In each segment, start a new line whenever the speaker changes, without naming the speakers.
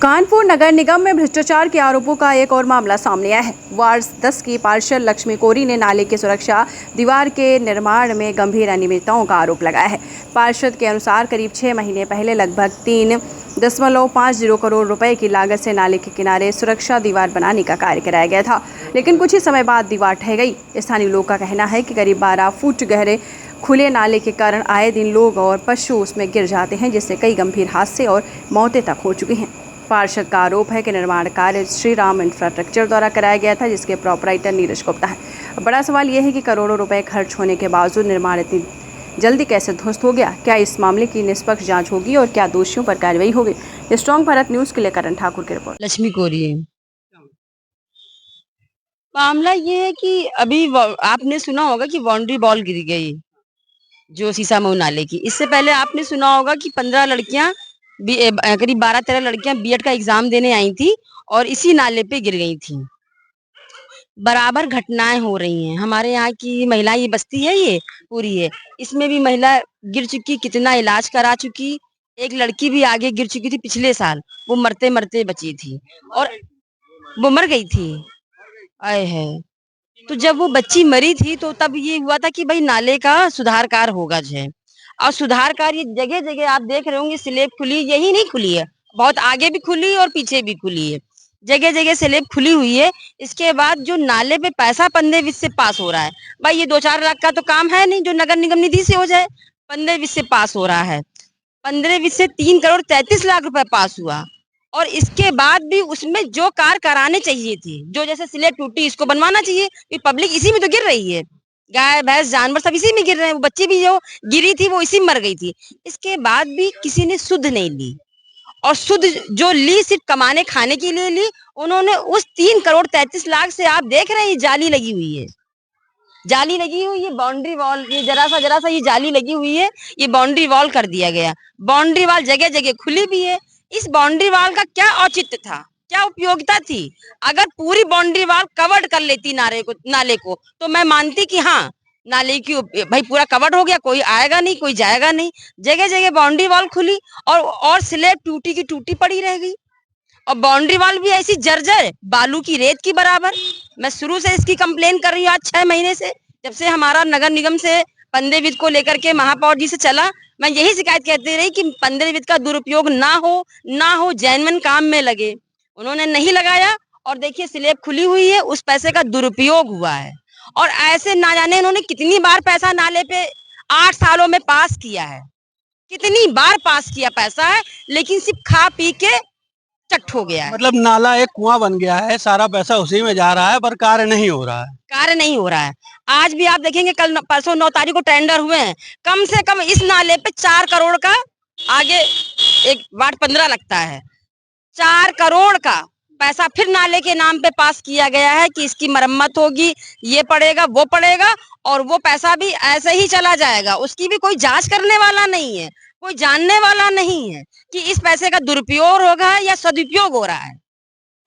कानपुर नगर निगम में भ्रष्टाचार के आरोपों का एक और मामला सामने आया है। वार्ड 10 की पार्षद लक्ष्मी कोरी ने नाले की सुरक्षा दीवार के निर्माण में गंभीर अनियमितताओं का आरोप लगाया है। पार्षद के अनुसार करीब 6 महीने पहले लगभग 3.50 करोड़ रुपए की लागत से नाले के किनारे सुरक्षा दीवार बनाने का कार्य कराया गया था, लेकिन कुछ ही समय बाद दीवार ढह गई। स्थानीय लोगों का कहना है कि करीब 12 फुट गहरे खुले नाले के कारण आए दिन लोग और पशु उसमें गिर जाते हैं, जिससे कई गंभीर हादसे और मौतें तक हो चुकी हैं। पार्षद का आरोप है कि निर्माण कार्य श्री राम इंफ्रास्ट्रक्चर द्वारा कराया गया था, जिसके प्रोपराइटर नीरज गुप्ता है। बड़ा सवाल यह है कि करोड़ों रुपए खर्च होने के बावजूद निर्माण इतनी जल्दी कैसे ध्वस्त हो गया। क्या इस मामले की निष्पक्ष जांच होगी और क्या दोषियों पर कार्रवाई होगी? स्ट्रॉन्ग भारत न्यूज के लिए करण ठाकुर की रिपोर्ट।
लक्ष्मी कोरी है। मामला ये है कि अभी आपने सुना होगा कि बाउंड्री बॉल गिर गई जो शीशामऊ नाले की। इससे पहले आपने सुना होगा कि 15 लड़कियां करीब 12-13 लड़कियां बीएड का एग्जाम देने आई थी और इसी नाले पे गिर गई थी। बराबर घटनाएं हो रही हैं। हमारे यहाँ की महिला ये बस्ती है, ये पूरी है, इसमें भी महिला गिर चुकी, कितना इलाज करा चुकी। एक लड़की भी आगे गिर चुकी थी पिछले साल, वो मरते मरते बची थी और वो मर गई थी। आए है तो जब वो बच्ची मरी थी तो तब ये हुआ था कि भाई नाले का सुधार कार्य होगा जो है। और सुधार कार्य जगह जगह आप देख रहे होंगे स्लेब खुली, यही नहीं खुली है, बहुत आगे भी खुली और पीछे भी खुली है, जगह जगह स्लेब खुली हुई है। इसके बाद जो नाले पे पैसा 15 वित्त से पास हो रहा है, भाई ये 2-4 लाख का तो काम है नहीं जो नगर निगम निधि से हो जाए। 15 वित्त से पास हो रहा है, 15 वित्त से 3,33,00,000 रुपए पास हुआ। और इसके बाद भी उसमें जो कार्य कराने चाहिए थी, जो जैसे स्लेब टूटी इसको बनवाना चाहिए, कि पब्लिक इसी में तो गिर रही है, गाय भैंस जानवर सब इसी में गिर रहे हैं। वो बच्ची भी जो गिरी थी वो इसी में मर गई थी। इसके बाद भी किसी ने सुध नहीं ली, और सुध जो ली सिर्फ कमाने खाने के लिए ली। उन्होंने उस 3,33,00,000 से आप देख रहे हैं जाली लगी हुई है, जाली लगी हुई है, बाउंड्री वॉल, ये जरा सा ये जाली लगी हुई है, ये बाउंड्री वॉल कर दिया गया। बाउंड्री वॉल जगह जगह खुली भी है। इस बाउंड्री वॉल का क्या औचित्य था, क्या उपयोगिता थी? अगर पूरी बाउंड्री वॉल कवर्ड कर लेती नाले को तो मैं मानती कि हाँ, नाले की भाई पूरा कवर्ड हो गया, कोई आएगा नहीं, कोई जाएगा नहीं। जगह जगह बाउंड्री वॉल खुली और स्लेब टूटी की टूटी पड़ी रह गई, और बाउंड्री वॉल भी ऐसी जर्जर बालू की रेत की बराबर। मैं शुरू से इसकी कंप्लेन कर रही हूँ, आज 6 महीने से, जब से हमारा नगर निगम से 15 वित्त को लेकर के महापौर जी से चला, मैं यही शिकायत कहती रही कि 15 वित्त का दुरुपयोग ना हो, जेन्युइन काम में लगे। उन्होंने नहीं लगाया और देखिए स्लेब खुली हुई है, उस पैसे का दुरुपयोग हुआ है। और ऐसे ना जाने इन्होंने कितनी बार पैसा नाले पे 8 सालों में पास किया है, कितनी बार पास किया पैसा है, लेकिन सिर्फ खा पी के चट हो गया है।
मतलब नाला एक कुआं बन गया है, सारा पैसा उसी में जा रहा है, पर कार्य नहीं हो रहा है।
कार्य नहीं हो रहा है। आज भी आप देखेंगे, कल परसों 9 तारीख को टेंडर हुए हैं, कम से कम इस नाले पे 4 करोड़ का, आगे एक वार्ड 15 लगता है, 4 करोड़ का पैसा फिर नाले के नाम पे पास किया गया है कि इसकी मरम्मत होगी, ये पड़ेगा वो पड़ेगा, और वो पैसा भी ऐसे ही चला जाएगा। उसकी भी कोई जांच करने वाला नहीं है, कोई जानने वाला नहीं है कि इस पैसे का दुरुपयोग होगा या सदुपयोग हो रहा है।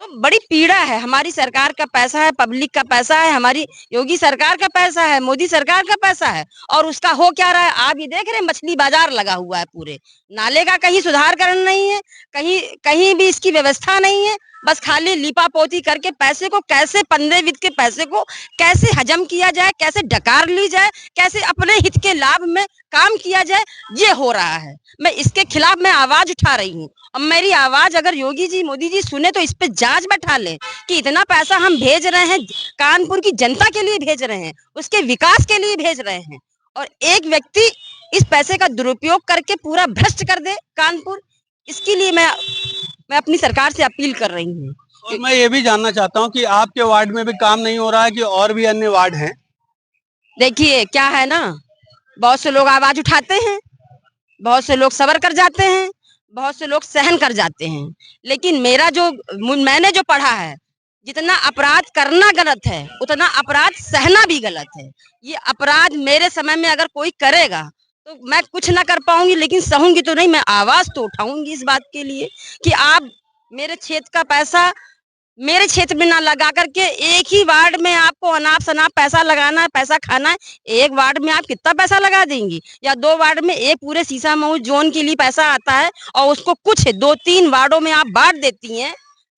तो बड़ी पीड़ा है। हमारी सरकार का पैसा है, पब्लिक का पैसा है, हमारी योगी सरकार का पैसा है, मोदी सरकार का पैसा है, और उसका हो क्या रहा है? आप ये देख रहे हैं, मछली बाजार लगा हुआ है पूरे नाले का। कहीं सुधारकरण नहीं है, कहीं कहीं भी इसकी व्यवस्था नहीं है। बस खाली लीपापोती करके पैसे को कैसे, 15 वित्त के पैसे को कैसे हजम किया जाए, कैसे डकार ली जाए, कैसे अपने हित के लाभ में काम किया जाए, ये हो रहा है। मैं इसके खिलाफ मैं आवाज उठा रही हूँ। अब मेरी आवाज अगर योगी जी, मोदी जी सुने तो इस पे जांच बैठा ले कि इतना पैसा हम भेज रहे हैं, कानपुर की जनता के लिए भेज रहे हैं, उसके विकास के लिए भेज रहे हैं, और एक व्यक्ति इस पैसे का दुरुपयोग करके पूरा भ्रष्ट कर दे कानपुर। इसके लिए मैं अपनी सरकार से अपील कर रही हूँ।
और मैं ये भी जानना चाहता हूँ कि आपके वार्ड में भी काम नहीं हो रहा है कि और भी अन्य वार्ड हैं?
देखिए क्या है ना, बहुत से लोग आवाज उठाते हैं, बहुत से लोग सबर कर जाते हैं, बहुत से लोग सहन कर जाते हैं, लेकिन मैंने जो पढ़ा है, जितना अपराध करना गलत है उतना अपराध सहना भी गलत है। ये अपराध मेरे समय में अगर कोई करेगा तो मैं कुछ ना कर पाऊंगी, लेकिन सहूंगी तो नहीं, मैं आवाज तो उठाऊंगी इस बात के लिए कि आप मेरे क्षेत्र का पैसा मेरे क्षेत्र में ना लगा करके एक ही वार्ड में आपको अनाप शनाप पैसा लगाना है, पैसा खाना है। एक वार्ड में आप कितना पैसा लगा देंगी? या 2 वार्ड में एक पूरे सीसामऊ जोन के लिए पैसा आता है और उसको कुछ 2-3 वार्डों में आप बांट देती हैं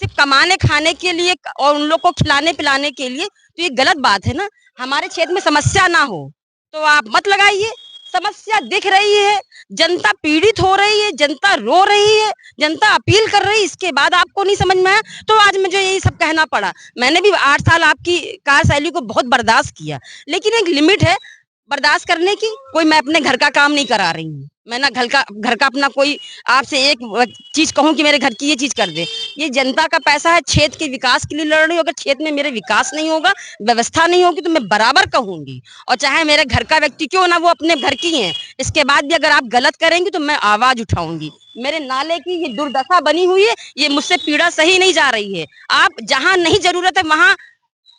सिर्फ कमाने खाने के लिए और उन लोग को खिलाने पिलाने के लिए। तो ये गलत बात है ना। हमारे क्षेत्र में समस्या ना हो तो आप मत लगाइए। समस्या दिख रही है, जनता पीड़ित हो रही है, जनता रो रही है, जनता अपील कर रही है, इसके बाद आपको नहीं समझ में आया तो आज मुझे यही सब कहना पड़ा। मैंने भी 8 साल आपकी कार्यशैली को बहुत बर्दाश्त किया, लेकिन एक लिमिट है बर्दाश्त करने की। कोई मैं अपने घर का काम नहीं करा रही हूँ। मैं ना घर का अपना कोई आपसे एक चीज कहूँ कि मेरे घर की ये चीज कर दे। ये जनता का पैसा है, क्षेत्र के विकास के लिए लड़ रही हूँ। अगर क्षेत्र में मेरे विकास नहीं होगा, व्यवस्था नहीं होगी तो मैं बराबर कहूंगी। और चाहे मेरे घर का व्यक्ति क्यों ना वो अपने घर की है, इसके बाद भी अगर आप गलत करेंगे तो मैं आवाज उठाऊंगी। मेरे नाले की ये दुर्दशा बनी हुई है, ये मुझसे पीड़ा सही नहीं जा रही है। आप जहां नहीं जरूरत है वहां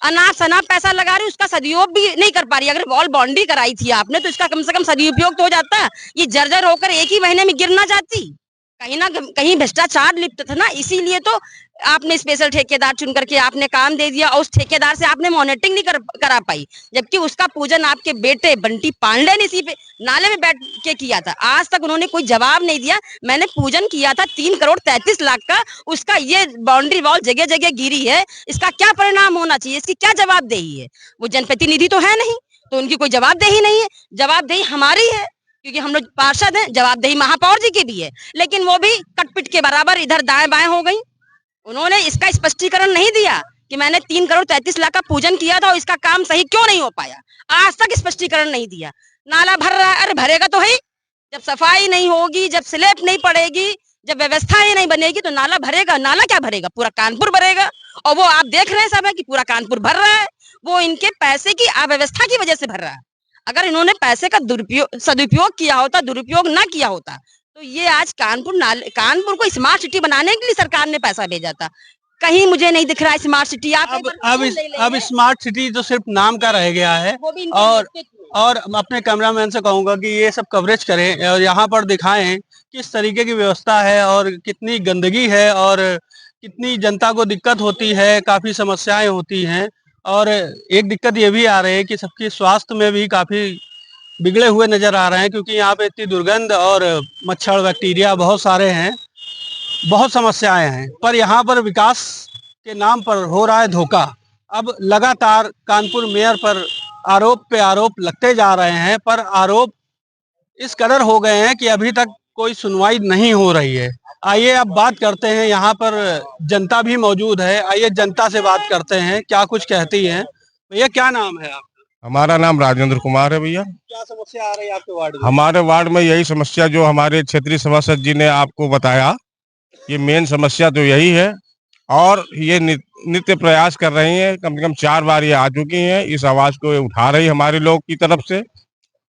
अनाप शनाप पैसा लगा रही, उसका सदुपयोग भी नहीं कर पा रही। अगर वॉल बाउंड्री कराई थी आपने तो इसका कम से कम सदुपयोग तो हो जाता। ये जर्जर होकर एक ही महीने में गिर ना जाती। कहीं ना कहीं भ्रष्टाचार लिप्त था ना, इसीलिए तो आपने स्पेशल ठेकेदार चुन करके आपने काम दे दिया और उस ठेकेदार से आपने मॉनिटरिंग नहीं करा पाई, जबकि उसका पूजन आपके बेटे बंटी पांडे ने इसी पे नाले में बैठ के किया था। आज तक उन्होंने कोई जवाब नहीं दिया। मैंने पूजन किया था 3,33,00,000 का, उसका ये बाउंड्री वॉल जगह जगह गिरी है। इसका क्या परिणाम होना चाहिए, इसकी क्या जवाबदेही है? वो जनप्रतिनिधि तो है नहीं, तो उनकी कोई जवाबदेही नहीं है। जवाबदेही हमारी है क्योंकि हम लोग पार्षद हैं। जवाबदेही महापौर जी की भी है, लेकिन वो भी कटपिट के बराबर इधर दाएं बाएं हो गई। उन्होंने इसका स्पष्टीकरण नहीं दिया कि मैंने 3,33,00,000 का पूजन किया था और इसका काम सही क्यों नहीं हो पाया। आज तक स्पष्टीकरण नहीं दिया। नाला भर रहा है, अरे भरेगा तो है। जब सफाई नहीं होगी, जब स्लैब नहीं पड़ेगी, जब व्यवस्था ही नहीं बनेगी तो नाला भरेगा। नाला क्या भरेगा, पूरा कानपुर भरेगा। और वो आप देख रहे हैं सब है कि पूरा कानपुर भर रहा है। वो इनके पैसे की अव्यवस्था की वजह से भर रहा है। अगर इन्होंने पैसे का सदुपयोग किया होता, दुरुपयोग ना किया होता तो ये आज कानपुर को स्मार्ट सिटी बनाने के लिए सरकार ने पैसा भेजा था। कहीं मुझे नहीं दिख रहा है स्मार्ट सिटी। आप
अब स्मार्ट सिटी तो सिर्फ नाम का रह गया है। और अपने कैमरामैन से कहूंगा कि ये सब कवरेज करें और यहाँ पर दिखाएं किस तरीके की व्यवस्था है और कितनी गंदगी है और कितनी जनता को दिक्कत होती है, काफी समस्याएं होती हैं। और एक दिक्कत ये भी आ रही है कि सबकी स्वास्थ्य में भी काफी बिगड़े हुए नजर आ रहे हैं, क्योंकि यहाँ पे इतनी दुर्गंध और मच्छर बैक्टीरिया बहुत सारे हैं, बहुत समस्याएं हैं। पर यहाँ पर विकास के नाम पर हो रहा है धोखा। अब लगातार कानपुर मेयर पर आरोप पे आरोप लगते जा रहे हैं, पर आरोप इस कदर हो गए हैं कि अभी तक कोई सुनवाई नहीं हो रही है। आइए अब बात करते हैं, यहाँ पर जनता भी मौजूद है। आइए जनता से बात करते हैं क्या कुछ कहती है। भैया क्या नाम है आपका?
हमारा नाम राजेंद्र कुमार है भैया।
क्या समस्या आ रही है आपके वार्ड में?
हमारे वार्ड में यही समस्या जो हमारे क्षेत्रीय सभासद जी ने आपको बताया, ये मेन समस्या तो यही है। और ये नित्य प्रयास कर रही हैं, कम से कम 4 बार ये आ चुकी हैं, इस आवाज को उठा रही हमारे लोग की तरफ से।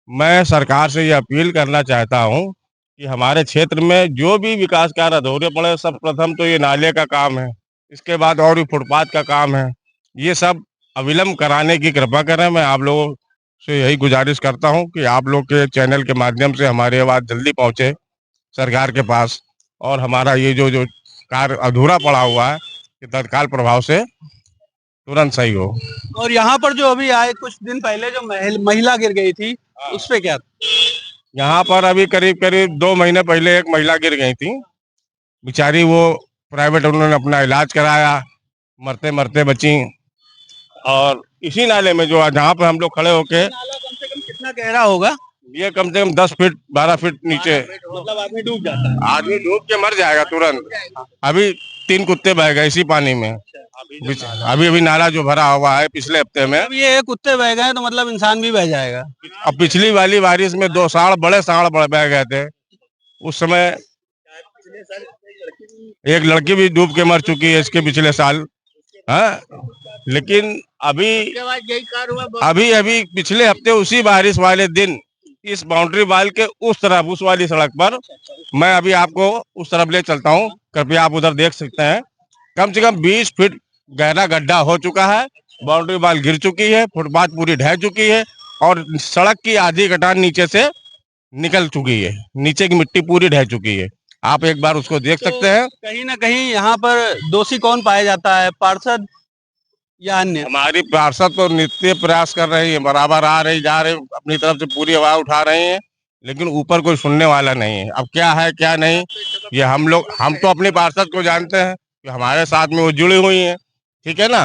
मैं सरकार से ये अपील करना चाहता हूँ कि हमारे क्षेत्र में जो भी विकास कार्य अधूरे पड़े, सब प्रथम तो ये नाले का काम है, इसके बाद और भी फुटपाथ का काम है, ये सब अविलंब कराने की कृपा करें। मैं आप लोगों से यही गुजारिश करता हूं कि आप लोग के चैनल के माध्यम से हमारी आवाज जल्दी पहुंचे सरकार के पास और हमारा ये जो कार्य अधूरा पड़ा हुआ है कि तत्काल प्रभाव से तुरंत सही हो।
और यहाँ पर जो अभी आए कुछ दिन पहले जो महिला गिर गई थी, उस पे क्या?
यहाँ पर अभी करीब 2 महीने पहले एक महिला गिर गई थी बेचारी, वो प्राइवेट उन्होंने अपना इलाज कराया, मरते मरते बची। और इसी नाले में जो जहाँ पे हम लोग खड़े होके,
नाला कम से कम कितना गहरा होगा?
ये कम से कम 10 फीट 12 फीट नीचे।
मतलब आदमी डूब जाता है?
आदमी डूब के मर जाएगा तुरंत। अभी 3 कुत्ते बह गए इसी पानी में। अभी नाला जो भरा हुआ है पिछले हफ्ते में,
अब ये कुत्ते बह गए तो मतलब इंसान भी बह जाएगा।
अब पिछली वाली बारिश में 2 बड़े सांड बह गए थे। उस समय एक लड़की भी डूब के मर चुकी है इसके पिछले साल। हाँ, लेकिन अभी पिछले हफ्ते उसी बारिश वाले दिन इस बाउंड्री वाल के उस तरफ, उस वाली सड़क पर, मैं अभी आपको उस तरफ ले चलता हूँ, कृपया आप उधर देख सकते हैं। कम से कम 20 फीट गहरा गड्ढा हो चुका है, बाउंड्री वाल गिर चुकी है, फुटपाथ पूरी ढह चुकी है और सड़क की आधी कटान नीचे से निकल चुकी है, नीचे की मिट्टी पूरी ढह चुकी है। आप एक बार उसको देख सकते हैं।
कहीं ना कहीं यहाँ पर दोषी कौन पाया जाता है, पार्षद या अन्य?
हमारी पार्षद तो नित्य प्रयास कर रही है, बराबर आ रही जा रही, अपनी तरफ से पूरी आवाज उठा रही हैं, लेकिन ऊपर कोई सुनने वाला नहीं है। अब क्या है क्या नहीं, ये हम तो अपनी पार्षद को जानते हैं कि हमारे साथ में वो जुड़ी हुई हैं, ठीक है ना।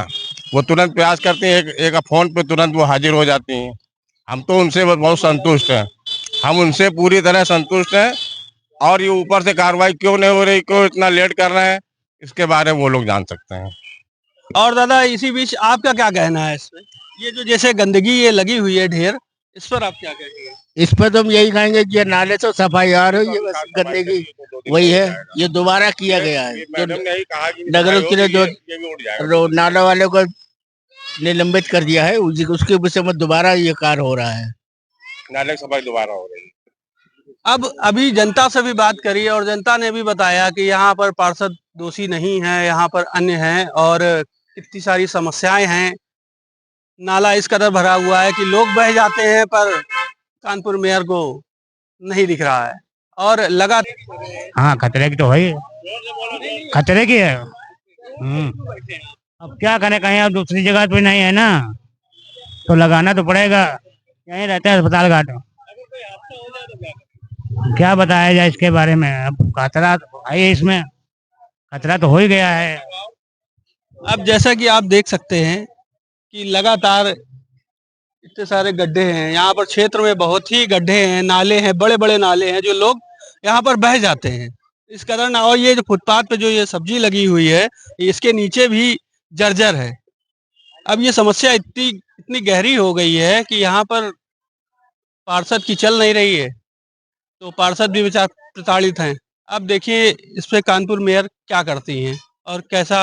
वो तुरंत प्रयास करती हैं, एक फोन पे तुरंत वो हाजिर हो जाती हैं। हम तो उनसे बहुत संतुष्ट हैं, हम उनसे पूरी तरह संतुष्ट हैं। और ये ऊपर से कार्रवाई क्यों नहीं हो रही, क्यों इतना लेट कर रहे हैं, इसके बारे में वो लोग जान सकते हैं।
और दादा इसी बीच आपका क्या कहना है इसमें? ये जो जैसे गंदगी ये लगी हुई है ढेर, इस पर आप क्या कहेंगे?
इस पर तो हम यही कहेंगे कि ये नाले तो सफाई आ रही है, बस गंदगी वही है, ये दोबारा किया गया है। जो नगर के लिए जो नाला वाले को निलंबित कर दिया है, उसके विषय में दोबारा ये कार्य हो रहा है,
नाले की सफाई दोबारा हो रही है।
अब अभी जनता से भी बात करी और जनता ने भी बताया कि यहाँ पर पार्षद दोषी नहीं है, यहाँ पर अन्य हैं और कितनी सारी समस्याएं हैं। नाला इस कदर भरा हुआ है कि लोग बह जाते हैं, पर कानपुर मेयर को नहीं दिख रहा है और लगा।
हाँ, खतरे की तो है, खतरे की है। अब क्या करें, कहीं अब दूसरी जगह पे नहीं है ना, तो लगाना तो पड़ेगा। यहीं रहते हैं अस्पताल घाट। क्या बताया जाए इसके बारे में, अब खतरा तो है, इसमें खतरा तो हो ही गया है।
अब जैसा कि आप देख सकते हैं कि लगातार इतने सारे गड्ढे हैं यहाँ पर, क्षेत्र में बहुत ही गड्ढे हैं, नाले हैं, बड़े बड़े नाले हैं, जो लोग यहाँ पर बह जाते हैं इस कारण। और ये जो फुटपाथ पे जो ये सब्जी लगी हुई है, इसके नीचे भी जर्जर है। अब ये समस्या इतनी गहरी हो गई है कि यहाँ पर पार्षद की चल नहीं रही है, तो पार्षद भी बेचारे प्रताड़ित हैं। अब देखिए इस पे कानपुर मेयर क्या करती हैं और कैसा